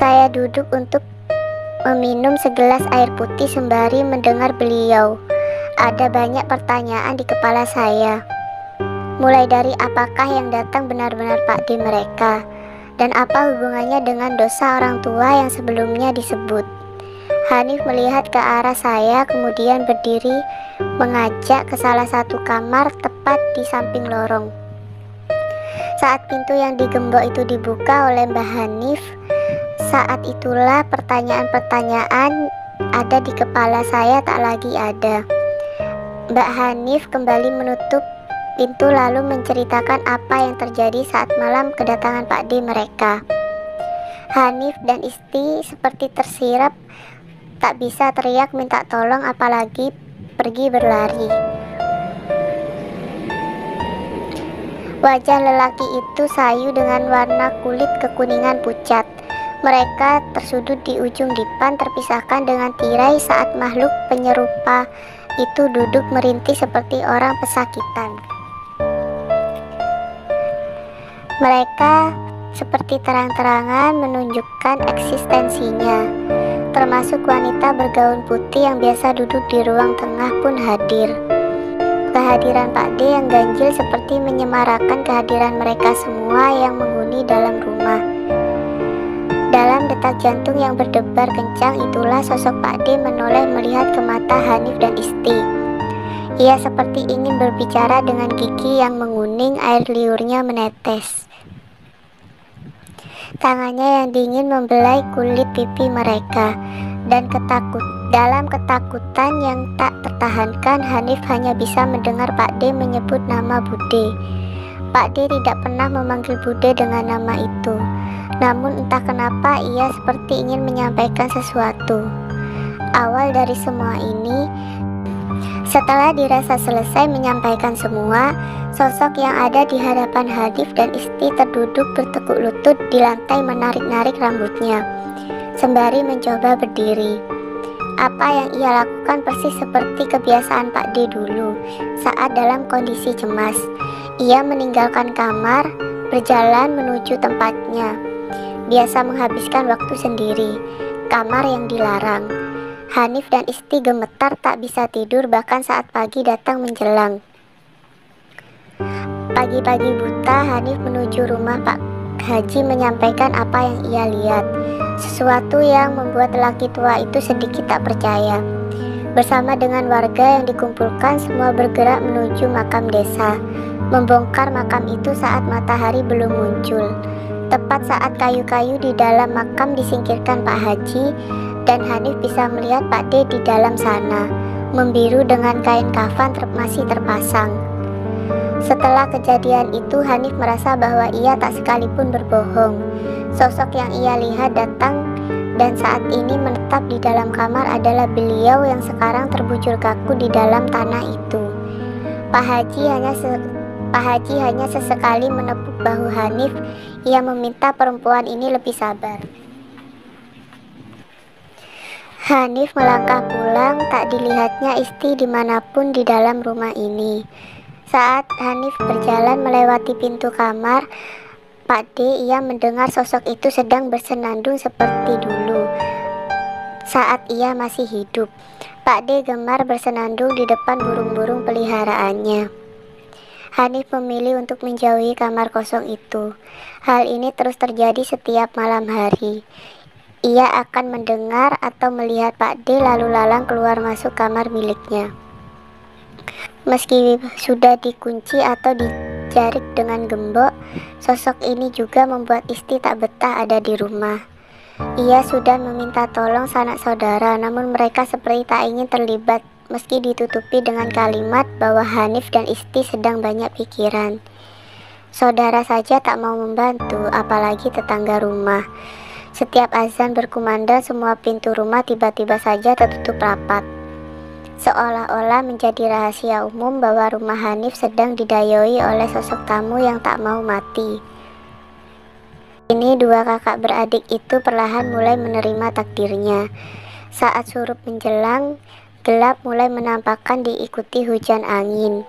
Saya duduk untuk meminum segelas air putih sembari mendengar beliau. Ada banyak pertanyaan di kepala saya. Mulai dari apakah yang datang benar-benar Pak D mereka, dan apa hubungannya dengan dosa orang tua yang sebelumnya disebut. Hanif melihat ke arah saya, kemudian berdiri mengajak ke salah satu kamar tepat di samping lorong. Saat pintu yang digembok itu dibuka oleh Mbah Hanif, saat itulah pertanyaan-pertanyaan ada di kepala saya tak lagi ada. Mbak Hanif kembali menutup pintu lalu menceritakan apa yang terjadi saat malam kedatangan Pak D mereka. Hanif dan Isti seperti tersirap, tak bisa teriak minta tolong apalagi pergi berlari. Wajah lelaki itu sayu dengan warna kulit kekuningan pucat. Mereka tersudut di ujung dipan terpisahkan dengan tirai saat makhluk penyerupa itu duduk merintih seperti orang pesakitan. Mereka seperti terang-terangan menunjukkan eksistensinya. Termasuk wanita bergaun putih yang biasa duduk di ruang tengah pun hadir. Kehadiran Pak D yang ganjil seperti menyemarakan kehadiran mereka semua yang menghuni dalam rumah. Dalam detak jantung yang berdebar kencang itulah sosok Pak D menoleh melihat ke mata Hanif dan Isti. Ia seperti ingin berbicara dengan gigi yang menguning, air liurnya menetes. Tangannya yang dingin membelai kulit pipi mereka, dan dalam ketakutan yang tak tertahankan, Hanif hanya bisa mendengar Pak D menyebut nama Bude. Pak D tidak pernah memanggil Bude dengan nama itu. Namun entah kenapa ia seperti ingin menyampaikan sesuatu. Awal dari semua ini, setelah dirasa selesai menyampaikan semua, sosok yang ada di hadapan Hanif dan Isti terduduk bertekuk lutut di lantai menarik-narik rambutnya, sembari mencoba berdiri. Apa yang ia lakukan persis seperti kebiasaan Pak D dulu saat dalam kondisi cemas. Ia meninggalkan kamar, berjalan menuju tempatnya. Biasa menghabiskan waktu sendiri, kamar yang dilarang. Hanif dan Isti gemetar tak bisa tidur bahkan saat pagi datang menjelang. Pagi-pagi buta Hanif menuju rumah Pak Haji menyampaikan apa yang ia lihat. Sesuatu yang membuat lelaki tua itu sedikit tak percaya. Bersama dengan warga yang dikumpulkan, semua bergerak menuju makam desa, membongkar makam itu saat matahari belum muncul. Tepat saat kayu-kayu di dalam makam disingkirkan Pak Haji, dan Hanif bisa melihat Pak D di dalam sana, membiru dengan kain kafan masih terpasang. Setelah kejadian itu, Hanif merasa bahwa ia tak sekalipun berbohong. Sosok yang ia lihat datang dan saat ini menetap di dalam kamar adalah beliau yang sekarang terbujur kaku di dalam tanah itu. Pak Haji hanya sesekali menepuk bahu Hanif. Ia meminta perempuan ini lebih sabar. Hanif melangkah pulang, tak dilihatnya Isti dimanapun di dalam rumah ini. Saat Hanif berjalan melewati pintu kamar Pak D, ia mendengar sosok itu sedang bersenandung seperti dulu saat ia masih hidup. Pak D gemar bersenandung di depan burung-burung peliharaannya. Hanif memilih untuk menjauhi kamar kosong itu. Hal ini terus terjadi setiap malam hari. Ia akan mendengar atau melihat Pak D lalu lalang keluar masuk kamar miliknya. Meski sudah dikunci atau dijarik dengan gembok, sosok ini juga membuat Isti tak betah ada di rumah. Ia sudah meminta tolong sanak saudara, namun mereka seperti tak ingin terlibat meski ditutupi dengan kalimat bahwa Hanif dan Isti sedang banyak pikiran. Saudara saja tak mau membantu, apalagi tetangga rumah. Setiap azan berkumandang, semua pintu rumah tiba-tiba saja tertutup rapat. Seolah-olah menjadi rahasia umum bahwa rumah Hanif sedang didayoi oleh sosok tamu yang tak mau mati. Ini dua kakak beradik itu perlahan mulai menerima takdirnya. Saat surup menjelang, gelap mulai menampakkan diikuti hujan angin.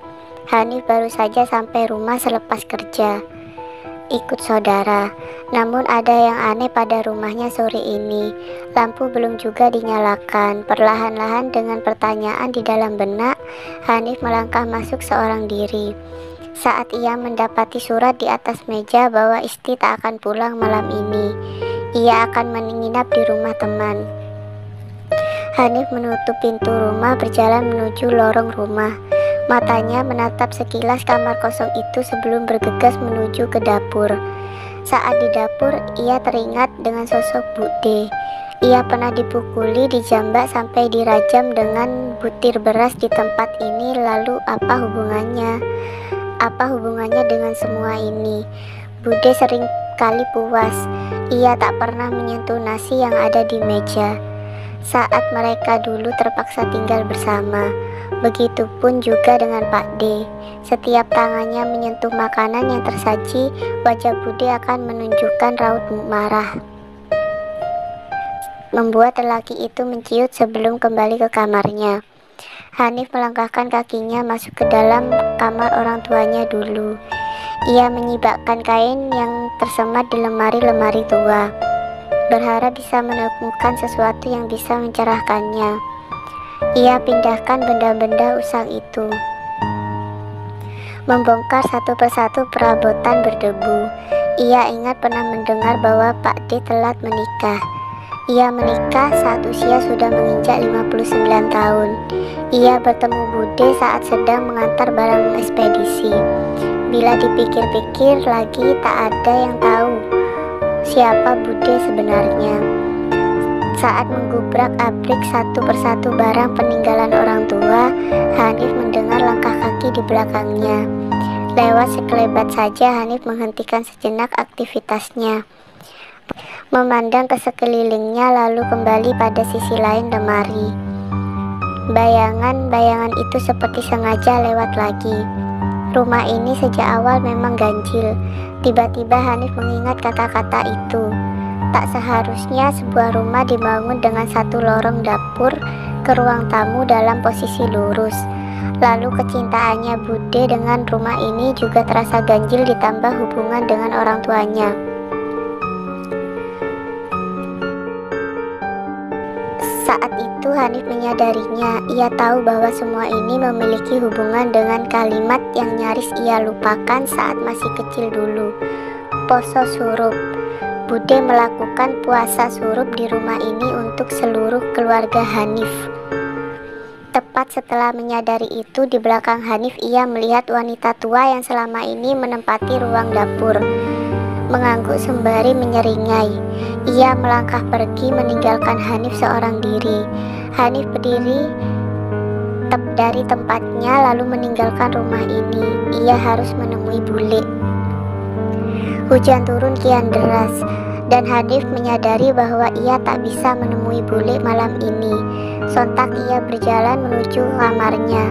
Hanif baru saja sampai rumah selepas kerja. ikut saudara. Namun ada yang aneh pada rumahnya sore ini. Lampu belum juga dinyalakan. Perlahan-lahan dengan pertanyaan di dalam benak, Hanif melangkah masuk seorang diri. Saat ia mendapati surat di atas meja bahwa Isti tak akan pulang malam ini. Ia akan menginap di rumah teman. Hanif menutup pintu rumah, berjalan menuju lorong rumah. Matanya menatap sekilas kamar kosong itu sebelum bergegas menuju ke dapur. Saat di dapur, ia teringat dengan sosok Bude. Ia pernah dipukuli, dijambak sampai dirajam dengan butir beras di tempat ini. Lalu apa hubungannya? Apa hubungannya dengan semua ini? Bude sering kali puas. Ia tak pernah menyentuh nasi yang ada di meja saat mereka dulu terpaksa tinggal bersama. Begitupun juga dengan Pak D. Setiap tangannya menyentuh makanan yang tersaji, wajah Bude akan menunjukkan raut marah, membuat lelaki itu menciut sebelum kembali ke kamarnya. Hanif melangkahkan kakinya masuk ke dalam kamar orang tuanya dulu. Ia menyibakkan kain yang tersemat di lemari-lemari tua, berharap bisa menemukan sesuatu yang bisa mencerahkannya. Ia pindahkan benda-benda usang itu, membongkar satu persatu perabotan berdebu. Ia ingat pernah mendengar bahwa Pak D telat menikah. Ia menikah saat usia sudah menginjak 59 tahun. Ia bertemu Bude saat sedang mengantar barang ekspedisi. Bila dipikir-pikir lagi, tak ada yang tahu siapa Bude sebenarnya. Saat menggubrak-abrik satu persatu barang peninggalan orang tua, Hanif mendengar langkah kaki di belakangnya. Lewat sekelebat saja, Hanif menghentikan sejenak aktivitasnya, memandang ke sekelilingnya, lalu kembali pada sisi lain lemari. Bayangan-bayangan itu seperti sengaja lewat lagi. Rumah ini sejak awal memang ganjil. Tiba-tiba Hanif mengingat kata-kata itu. Tak seharusnya sebuah rumah dibangun dengan satu lorong dapur ke ruang tamu dalam posisi lurus. Lalu kecintaannya Bude dengan rumah ini juga terasa ganjil, ditambah hubungan dengan orang tuanya. Saat itu Hanif menyadarinya. Ia tahu bahwa semua ini memiliki hubungan dengan kalimat yang nyaris ia lupakan saat masih kecil dulu. Poso surup. Bude melakukan puasa surup di rumah ini untuk seluruh keluarga Hanif. Tepat setelah menyadari itu, di belakang Hanif ia melihat wanita tua yang selama ini menempati ruang dapur, mengangguk sembari menyeringai. Ia melangkah pergi meninggalkan Hanif seorang diri. Hanif berdiri dari tempatnya lalu meninggalkan rumah ini. Ia harus menemui Bule. Hujan turun kian deras, dan Hanif menyadari bahwa ia tak bisa menemui Bule malam ini. Sontak ia berjalan menuju kamarnya.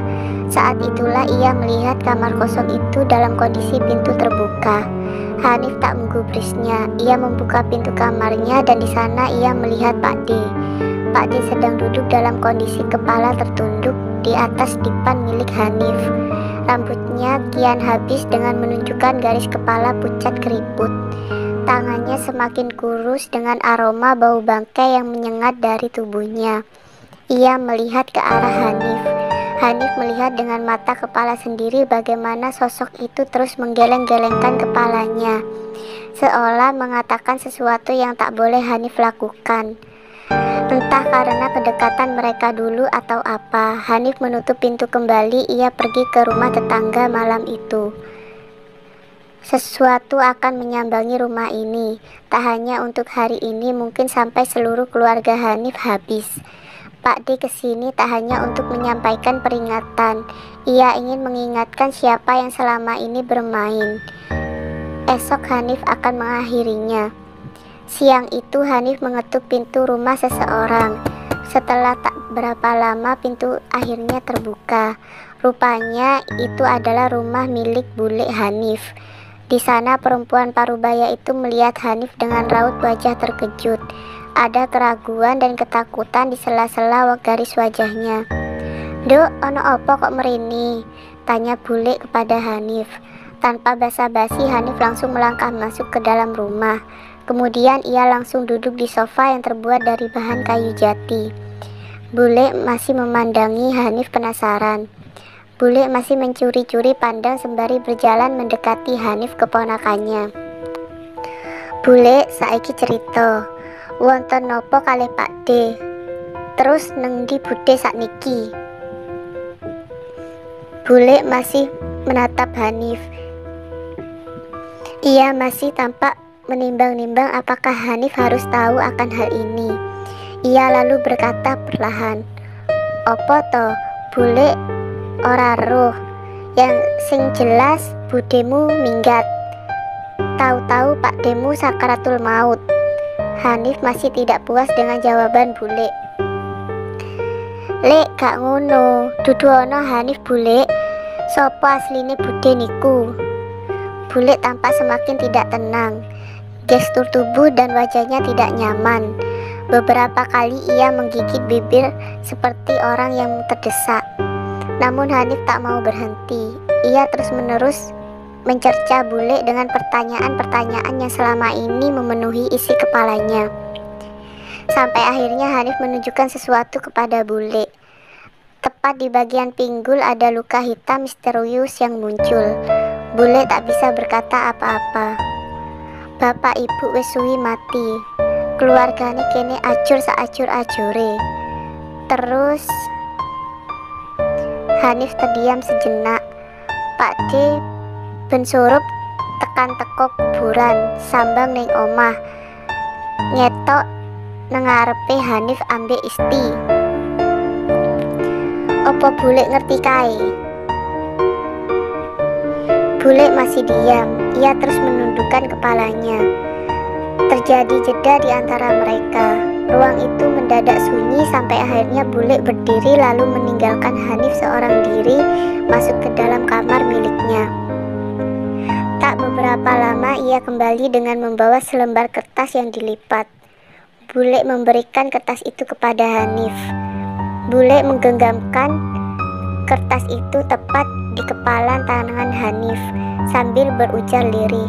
Saat itulah ia melihat kamar kosong itu dalam kondisi pintu terbuka. Hanif tak menggubrisnya. Ia membuka pintu kamarnya dan di sana ia melihat Pak D. Pak D sedang duduk dalam kondisi kepala tertunduk di atas dipan milik Hanif. Rambutnya kian habis dengan menunjukkan garis kepala pucat keriput. Tangannya semakin kurus dengan aroma bau bangkai yang menyengat dari tubuhnya. Ia melihat ke arah Hanif. Hanif melihat dengan mata kepala sendiri bagaimana sosok itu terus menggeleng-gelengkan kepalanya, seolah mengatakan sesuatu yang tak boleh Hanif lakukan. Entah karena kedekatan mereka dulu atau apa, Hanif menutup pintu kembali. Ia pergi ke rumah tetangga malam itu. Sesuatu akan menyambangi rumah ini. Tak hanya untuk hari ini, mungkin sampai seluruh keluarga Hanif habis. Pak D kesini tak hanya untuk menyampaikan peringatan. Ia ingin mengingatkan siapa yang selama ini bermain. Esok Hanif akan mengakhirinya. Siang itu Hanif mengetuk pintu rumah seseorang. Setelah tak berapa lama pintu akhirnya terbuka. Rupanya itu adalah rumah milik Bule Hanif. Di sana perempuan parubaya itu melihat Hanif dengan raut wajah terkejut. Ada keraguan dan ketakutan di sela-sela garis wajahnya. "Duk, ono opo kok merini?" tanya Bule kepada Hanif. Tanpa basa-basi, Hanif langsung melangkah masuk ke dalam rumah. Kemudian ia langsung duduk di sofa yang terbuat dari bahan kayu jati. Bule masih memandangi Hanif penasaran. Bule masih mencuri-curi pandang sembari berjalan mendekati Hanif keponakannya. Bule saiki cerita, wonten nopo kalih Pakde? Terus nengdi Bude sakniki? Bule masih menatap Hanif. Ia masih tampak menimbang-nimbang apakah Hanif harus tahu akan hal ini. Ia lalu berkata perlahan, "Opo to, Bule ora roh, yang sing jelas budemu minggat. Tahu-tahu Pakdemu sakaratul maut." Hanif masih tidak puas dengan jawaban Bule. "Lek gak ngono, dudu ana Hanif Bule. Sopo asline Bude niku?" Bule tampak semakin tidak tenang. Gestur tubuh dan wajahnya tidak nyaman. Beberapa kali ia menggigit bibir seperti orang yang terdesak. Namun Hanif tak mau berhenti. Ia terus-menerus mencerca Bule dengan pertanyaan-pertanyaan yang selama ini memenuhi isi kepalanya. Sampai akhirnya Hanif menunjukkan sesuatu kepada Bule. Tepat di bagian pinggul ada luka hitam misterius yang muncul. Bule tak bisa berkata apa-apa. Bapak ibu wis suwi mati. Keluargane kene acur saacur-acure. Terus Hanif terdiam sejenak. Pakde ben surup tekan teko kuburan sambang ning omah. Nyetok nang ngarepe Hanif ambek Isti. Apa Bule ngerti kae? Bule masih diam. Ia terus menundukkan kepalanya. Terjadi jeda di antara mereka. Ruang itu mendadak sunyi sampai akhirnya Bule berdiri lalu meninggalkan Hanif seorang diri masuk ke dalam kamar miliknya. Tak beberapa lama ia kembali dengan membawa selembar kertas yang dilipat. Bule memberikan kertas itu kepada Hanif. Bule menggenggamkan kertas itu tepat di kepala tangan Hanif sambil berujar lirih.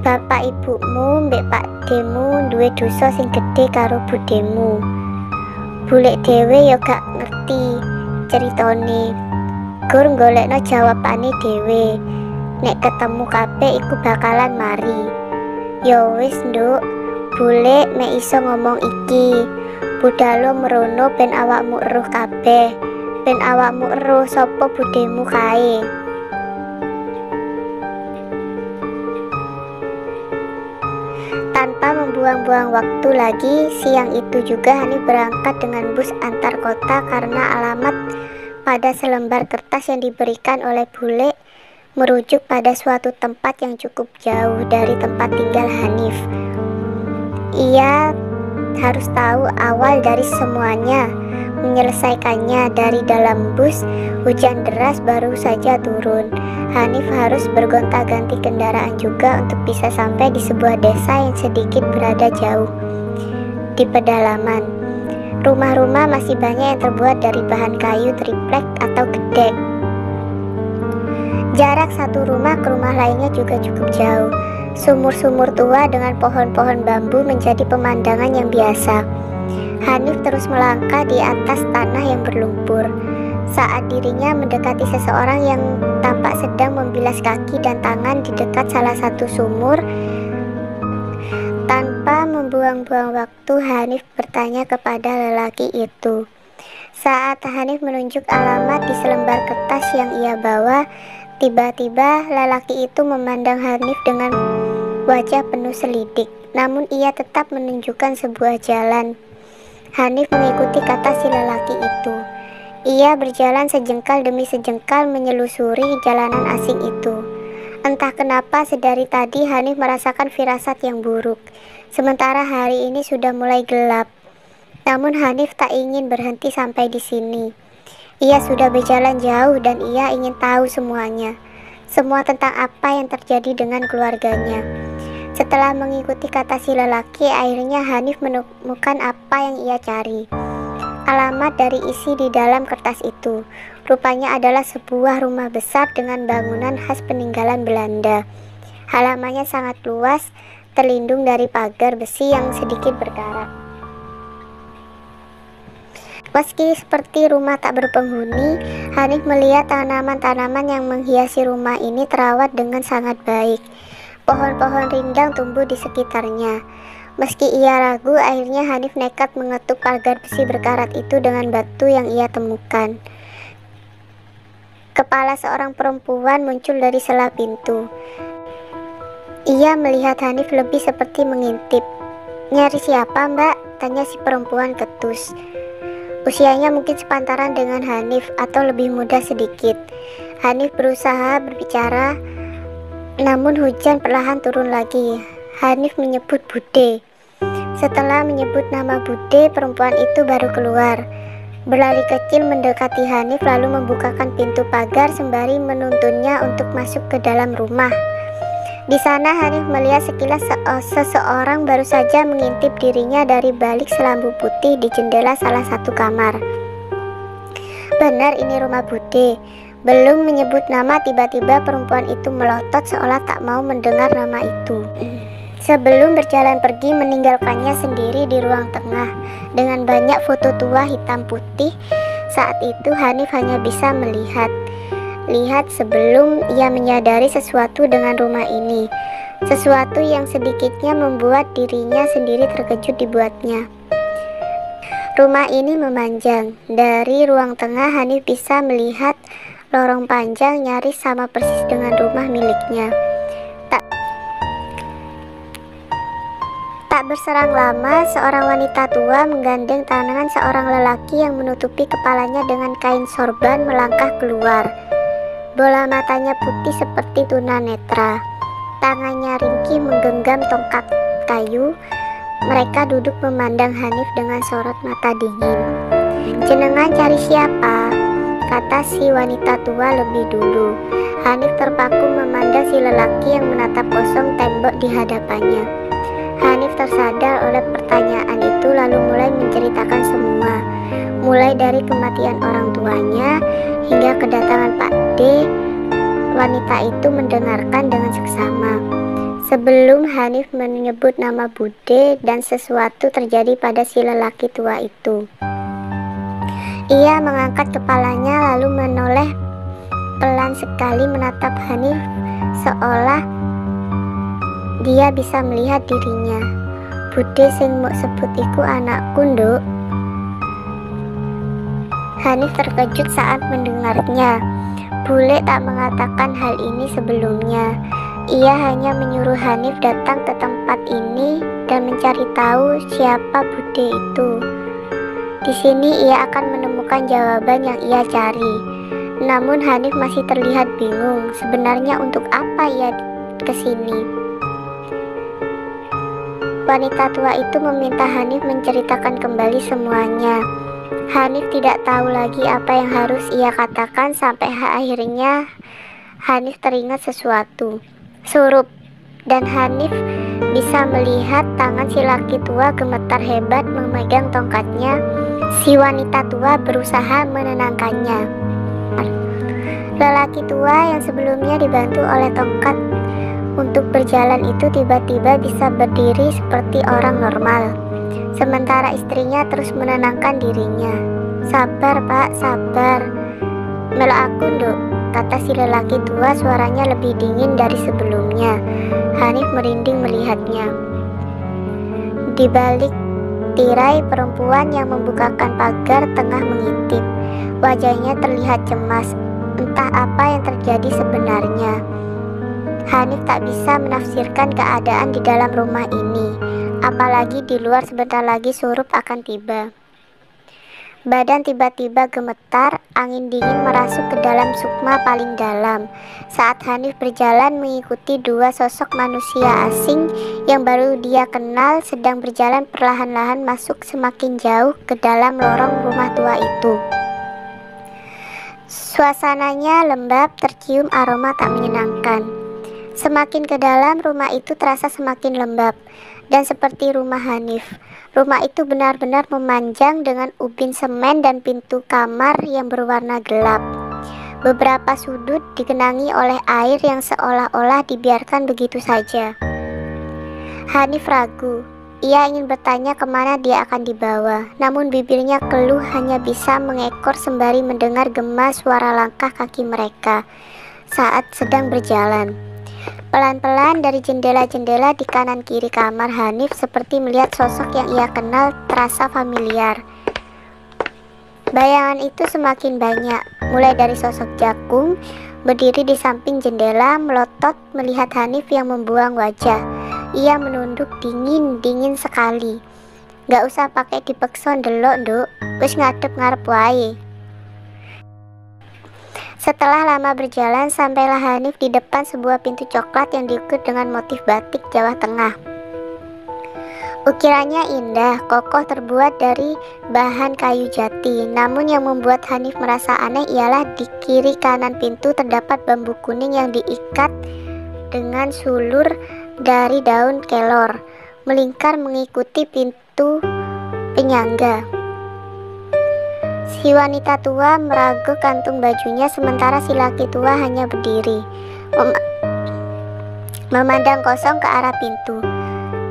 Bapak ibumu mbek Pakdemu duwe dosa sing gede karo budemu. Bule dhewe ya gak ngerti ceritane. Gur golekno jawabane dhewe. Nek ketemu kabeh iku bakalan mari. Ya wis nduk, Bule mek iso ngomong iki. Budalo merono ben awakmu eruh kabeh. Ben awakmu eruh sapa budemu kae. Tanpa membuang-buang waktu lagi, siang itu juga Hanif berangkat dengan bus antar kota karena alamat pada selembar kertas yang diberikan oleh Bule merujuk pada suatu tempat yang cukup jauh dari tempat tinggal Hanif. Ia harus tahu awal dari semuanya. Menyelesaikannya dari dalam bus, hujan deras baru saja turun. Hanif harus bergonta-ganti kendaraan juga untuk bisa sampai di sebuah desa yang sedikit berada jauh di pedalaman. Rumah-rumah masih banyak yang terbuat dari bahan kayu triplek atau gedek. Jarak satu rumah ke rumah lainnya juga cukup jauh. Sumur-sumur tua dengan pohon-pohon bambu menjadi pemandangan yang biasa. Hanif terus melangkah di atas tanah yang berlumpur. Saat dirinya mendekati seseorang yang tampak sedang membilas kaki dan tangan di dekat salah satu sumur, tanpa membuang-buang waktu Hanif bertanya kepada lelaki itu. Saat Hanif menunjuk alamat di selembar kertas yang ia bawa, tiba-tiba lelaki itu memandang Hanif dengan wajah penuh selidik. Namun ia tetap menunjukkan sebuah jalan. Hanif mengikuti kata si lelaki itu. Ia berjalan sejengkal demi sejengkal menyelusuri jalanan asing itu. Entah kenapa sedari tadi Hanif merasakan firasat yang buruk. Sementara hari ini sudah mulai gelap. Namun Hanif tak ingin berhenti sampai di sini. Ia sudah berjalan jauh dan ia ingin tahu semuanya. Semua tentang apa yang terjadi dengan keluarganya. Setelah mengikuti kata si lelaki, akhirnya Hanif menemukan apa yang ia cari. alamat dari isi di dalam kertas itu. Rupanya adalah sebuah rumah besar dengan bangunan khas peninggalan Belanda. Halamannya sangat luas, terlindung dari pagar besi yang sedikit berkarat. Meski seperti rumah tak berpenghuni, Hanif melihat tanaman-tanaman yang menghiasi rumah ini terawat dengan sangat baik. Pohon-pohon rindang tumbuh di sekitarnya. Meski ia ragu, akhirnya Hanif nekat mengetuk pagar besi berkarat itu dengan batu yang ia temukan. Kepala seorang perempuan muncul dari sela pintu. Ia melihat Hanif lebih seperti mengintip. "Nyari siapa, Mbak?" tanya si perempuan ketus. Usianya mungkin sepantaran dengan Hanif atau lebih muda sedikit. Hanif berusaha berbicara, namun hujan perlahan turun lagi. Hanif menyebut Bude. Setelah menyebut nama Bude, perempuan itu baru keluar. Berlari kecil mendekati Hanif lalu membukakan pintu pagar sembari menuntunnya untuk masuk ke dalam rumah. Di sana Hanif melihat sekilas seseorang baru saja mengintip dirinya dari balik selambu putih di jendela salah satu kamar. Benar, ini rumah Bude. Belum menyebut nama, tiba-tiba perempuan itu melotot seolah tak mau mendengar nama itu. Sebelum berjalan pergi meninggalkannya sendiri di ruang tengah dengan banyak foto tua hitam putih. Saat itu Hanif hanya bisa melihat sebelum ia menyadari sesuatu dengan rumah ini. Sesuatu yang sedikitnya membuat dirinya sendiri terkejut dibuatnya. Rumah ini memanjang. Dari ruang tengah Hanif bisa melihat lorong panjang nyaris sama persis dengan rumah miliknya. Tak berserang lama, seorang wanita tua menggandeng tangan seorang lelaki yang menutupi kepalanya dengan kain sorban melangkah keluar. Bola matanya putih seperti tunanetra. Tangannya ringkih menggenggam tongkat kayu. Mereka duduk memandang Hanif dengan sorot mata dingin. "Jenengan cari siapa?" kata si wanita tua lebih dulu. Hanif terpaku memandang si lelaki yang menatap kosong tembok di hadapannya. Hanif tersadar oleh pertanyaan itu lalu mulai menceritakan semua. Mulai dari kematian orang tuanya hingga kedatangan Pak D. Wanita itu mendengarkan dengan seksama. Sebelum Hanif menyebut nama Bude dan sesuatu terjadi pada si lelaki tua itu. Ia mengangkat kepalanya lalu menoleh pelan sekali menatap Hanif seolah dia bisa melihat dirinya. "Bude sing mbok sebut iku anakku, Nduk." Hanif terkejut saat mendengarnya. Bule tak mengatakan hal ini sebelumnya. Ia hanya menyuruh Hanif datang ke tempat ini dan mencari tahu siapa Bude itu. Di sini ia akan menemukan jawaban yang ia cari. Namun Hanif masih terlihat bingung sebenarnya untuk apa ia kesini. Wanita tua itu meminta Hanif menceritakan kembali semuanya. Hanif tidak tahu lagi apa yang harus ia katakan sampai akhirnya Hanif teringat sesuatu. Surup, dan Hanif bisa melihat tangan si laki tua gemetar hebat memegang tongkatnya. Si wanita tua berusaha menenangkannya. Lelaki tua yang sebelumnya dibantu oleh tongkat untuk berjalan itu tiba-tiba bisa berdiri seperti orang normal. Sementara istrinya terus menenangkan dirinya. "Sabar Pak, sabar. Melok aku, Nduk," kata si lelaki tua, suaranya lebih dingin dari sebelumnya. Hanif merinding melihatnya. Di balik tirai, perempuan yang membukakan pagar tengah mengintip. Wajahnya terlihat cemas. Entah apa yang terjadi sebenarnya. Hanif tak bisa menafsirkan keadaan di dalam rumah ini. Apalagi di luar sebentar lagi Surup akan tiba. Badan tiba-tiba gemetar, angin dingin merasuk ke dalam sukma paling dalam. Saat Hanif berjalan mengikuti dua sosok manusia asing yang baru dia kenal sedang berjalan perlahan-lahan masuk semakin jauh ke dalam lorong rumah tua itu. Suasananya lembab, tercium aroma tak menyenangkan. Semakin ke dalam, rumah itu terasa semakin lembab. Dan seperti rumah Hanif, rumah itu benar-benar memanjang dengan ubin semen dan pintu kamar yang berwarna gelap. Beberapa sudut digenangi oleh air yang seolah-olah dibiarkan begitu saja. Hanif ragu. Ia ingin bertanya kemana dia akan dibawa, namun bibirnya keluh hanya bisa mengekor sembari mendengar gema suara langkah kaki mereka saat sedang berjalan. Pelan-pelan dari jendela-jendela di kanan kiri kamar Hanif seperti melihat sosok yang ia kenal terasa familiar. Bayangan itu semakin banyak, mulai dari sosok Jakung berdiri di samping jendela melotot melihat Hanif yang membuang wajah. Ia menunduk dingin sekali. Gak usah pakai dipeksa ndelok, Nduk. Wis ngadep ngarep wae. Setelah lama berjalan, sampailah Hanif di depan sebuah pintu coklat yang diukir dengan motif batik Jawa Tengah. Ukirannya indah, kokoh, terbuat dari bahan kayu jati. Namun yang membuat Hanif merasa aneh ialah di kiri kanan pintu terdapat bambu kuning yang diikat dengan sulur dari daun kelor, melingkar mengikuti pintu penyangga. Si wanita tua meragu kantung bajunya sementara si laki tua hanya berdiri memandang kosong ke arah pintu.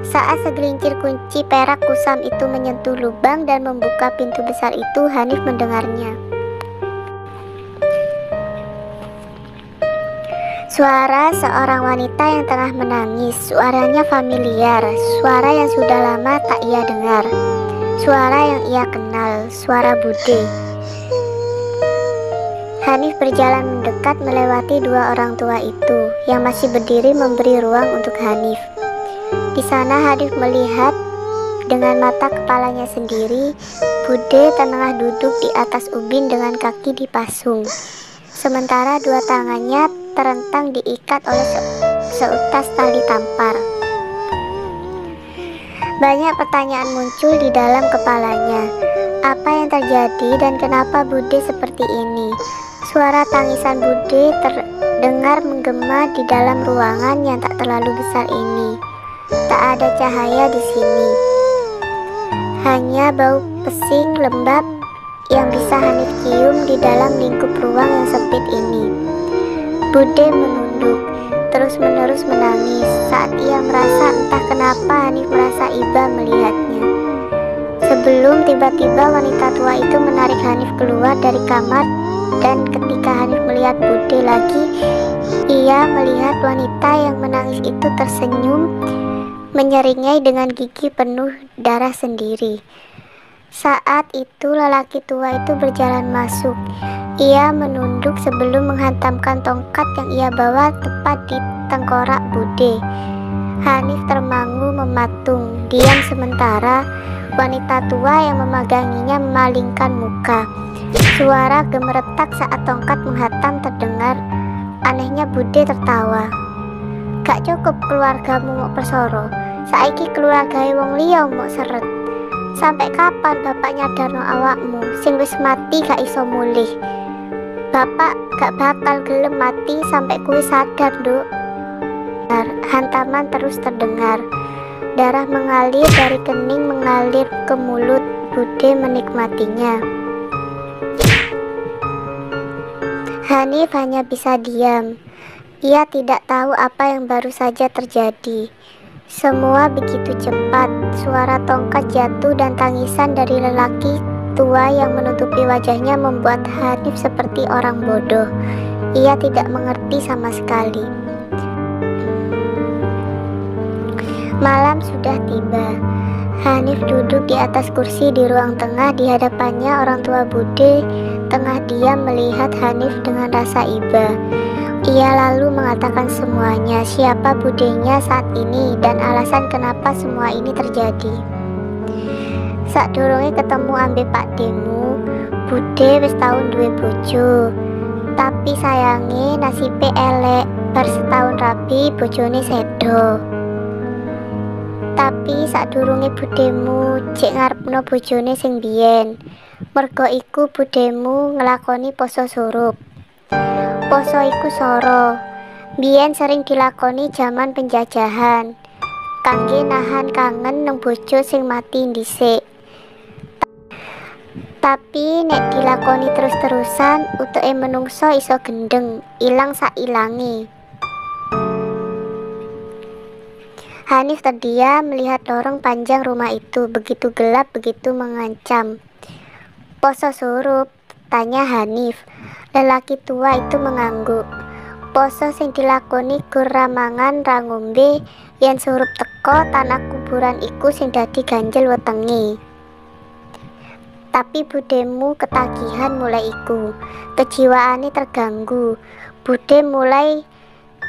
Saat segelincir kunci perak kusam itu menyentuh lubang dan membuka pintu besar itu, Hanif mendengarnya. Suara seorang wanita yang tengah menangis. Suaranya familiar, suara yang sudah lama tak ia dengar, suara yang ia kenal, suara Bude. Hanif berjalan mendekat melewati dua orang tua itu yang masih berdiri memberi ruang untuk Hanif. Di sana Hanif melihat dengan mata kepalanya sendiri, Bude tengah duduk di atas ubin dengan kaki dipasung, sementara dua tangannya terentang diikat oleh seutas tali tampar. Banyak pertanyaan muncul di dalam kepalanya. Apa yang terjadi dan kenapa Bude seperti ini? Suara tangisan Bude terdengar menggema di dalam ruangan yang tak terlalu besar ini. Tak ada cahaya di sini. Hanya bau pesing lembab yang bisa Hanif cium di dalam lingkup ruang yang sempit ini. Bude menunduk, terus-menerus menangis saat ia merasa entah kenapa Hanif merasa iba melihatnya. Sebelum tiba-tiba wanita tua itu menarik Hanif keluar dari kamar, dan ketika Hanif melihat Bude lagi, ia melihat wanita yang menangis itu tersenyum, menyeringai dengan gigi penuh darah sendiri. Saat itu lelaki tua itu berjalan masuk. Ia menunduk sebelum menghantamkan tongkat yang ia bawa tepat di tengkorak Bude. Hanif termangu mematung, diam sementara wanita tua yang memeganginya memalingkan muka. Suara gemeretak saat tongkat menghantam terdengar. Anehnya Bude tertawa. Gak cukup keluargamu mau persoro, saiki keluargae wong liya mau seret. Sampai kapan bapak nyadarno awakmu sing wis mati gak iso mulih? Bapak gak bakal gelem mati sampai kuwi sadar, Nduk. Hantaman terus terdengar. Darah mengalir dari kening mengalir ke mulut. Bude menikmatinya. Hanif hanya bisa diam. Ia tidak tahu apa yang baru saja terjadi. Semua begitu cepat. Suara tongkat jatuh dan tangisan dari lelaki tua yang menutupi wajahnya membuat Hanif seperti orang bodoh. Ia tidak mengerti sama sekali. Malam sudah tiba. Hanif duduk di atas kursi di ruang tengah. Di hadapannya orang tua Bude tengah diam melihat Hanif dengan rasa iba. Ia lalu mengatakan semuanya, siapa budenya saat ini dan alasan kenapa semua ini terjadi. Sakdurunge ketemu ambek Pak Demu, Bude wis tahun duwe bojo. Tapi sayange nasibe elek, bar setahun rabi bojone sedo. Tapi sakdurunge budemu jek ngarepno bojone sing biyen. Merga iku budemu ngelakoni poso surup. Poso iku soro, biyen sering dilakoni zaman penjajahan. kangge nahan kangen nang bojo sing mati dhisik. Tapi nek dilakoni terus-terusan, utuke menungso iso gendeng, ilang sak ilange. Hanif terdiam melihat lorong panjang rumah itu, begitu gelap, begitu mengancam. Poso surup? Tanya Hanif. Lelaki tua itu mengangguk. Poso sing dilakoni gur ramangan ra ngombe, yen surup teko tanah kuburan iku sing dadi ganjel wetenge. Tapi budemu ketagihan mulai iku, kejiwaane terganggu. Bude mulai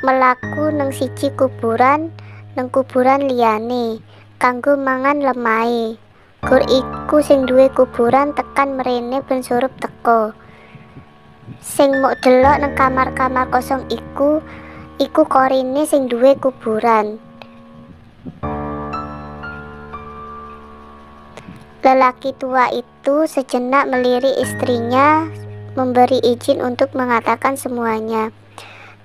melaku nang siji kuburan, nang kuburan liyane, kanggo mangan lemahe. Gur iku sing duwe kuburan tekan mrene ben surup teko. Sing mok delok nang kamar-kamar kosong iku korine sing duwe kuburan. Lelaki tua itu sejenak melirik istrinya, memberi izin untuk mengatakan semuanya.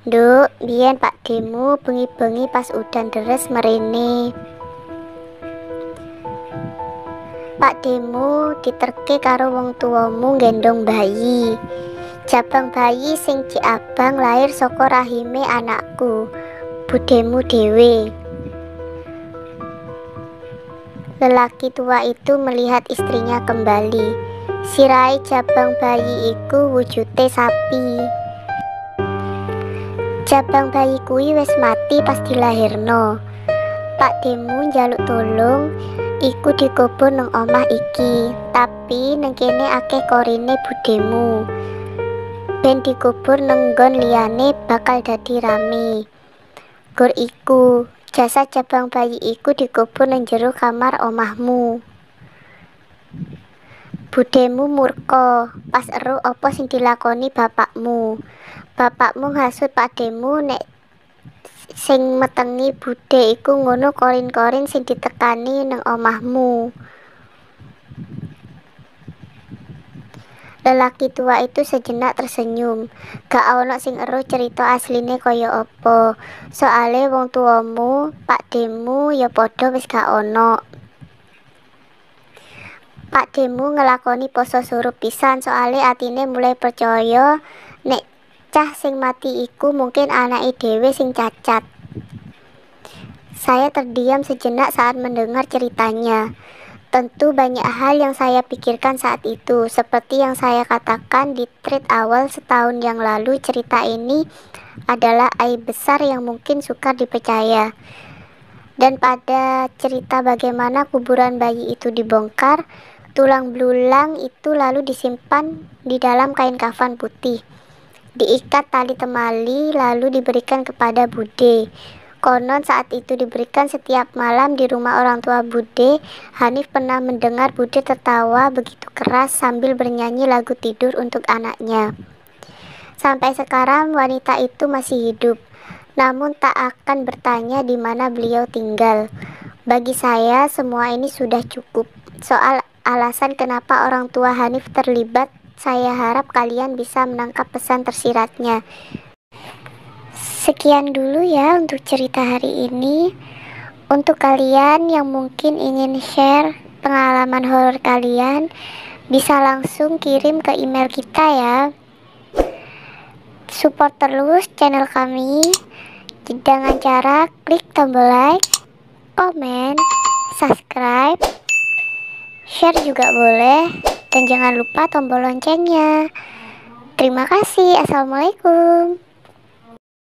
Nduk, biyen Pak Demu bengi-bengi pas udan deres merene. Pak Demu diterke karo wong tuamu gendong bayi. Jabang bayi sing ciabang lahir saka rahime anakku, budemu dhewe. Lelaki tua itu melihat istrinya kembali. Sirai jabang bayi iku wujute sapi. Jabang bayi kuwi wis mati pas dilahirno. Pak Demu njaluk tolong iku dikubur nang omah iki, tapi nang kene akeh korine budemu. Ben dikubur nang nggon liyane bakal dadi rame. Gur iku jasad jabang bayi iku dikubur nang jero kamar omahmu. Budemu murka pas ero apa sing dilakoni bapakmu. Bapakmu ngasut Pak Demu nek sing metengi bude iku ngono korin-korin sing ditekani nang omahmu. Lelaki tua itu sejenak tersenyum. Gak ono sing ero cerita asline kaya apa. Soale wong tuamu, Pak Demu ya padha wis gak ono. Pak Demu ngelakoni poso surup pisan soale atine mulai percaya nek cah sing mati iku mungkin anake dhewe sing cacat. Saya terdiam sejenak saat mendengar ceritanya. Tentu banyak hal yang saya pikirkan saat itu. Seperti yang saya katakan di thread awal setahun yang lalu, cerita ini adalah aib besar yang mungkin sukar dipercaya. Dan pada cerita bagaimana kuburan bayi itu dibongkar, tulang belulang itu lalu disimpan di dalam kain kafan putih, diikat tali temali lalu diberikan kepada Bude. Konon saat itu diberikan setiap malam di rumah orang tua Bude. Hanif pernah mendengar Bude tertawa begitu keras sambil bernyanyi lagu tidur untuk anaknya. Sampai sekarang wanita itu masih hidup, namun tak akan bertanya di mana beliau tinggal. Bagi saya semua ini sudah cukup. Soal alasan kenapa orang tua Hanif terlibat, saya harap kalian bisa menangkap pesan tersiratnya. Sekian dulu ya untuk cerita hari ini. Untuk kalian yang mungkin ingin share pengalaman horor kalian, bisa langsung kirim ke email kita ya. Support terus channel kami dengan cara klik tombol like, komen, subscribe, share juga boleh, dan jangan lupa tombol loncengnya. Terima kasih. Assalamualaikum.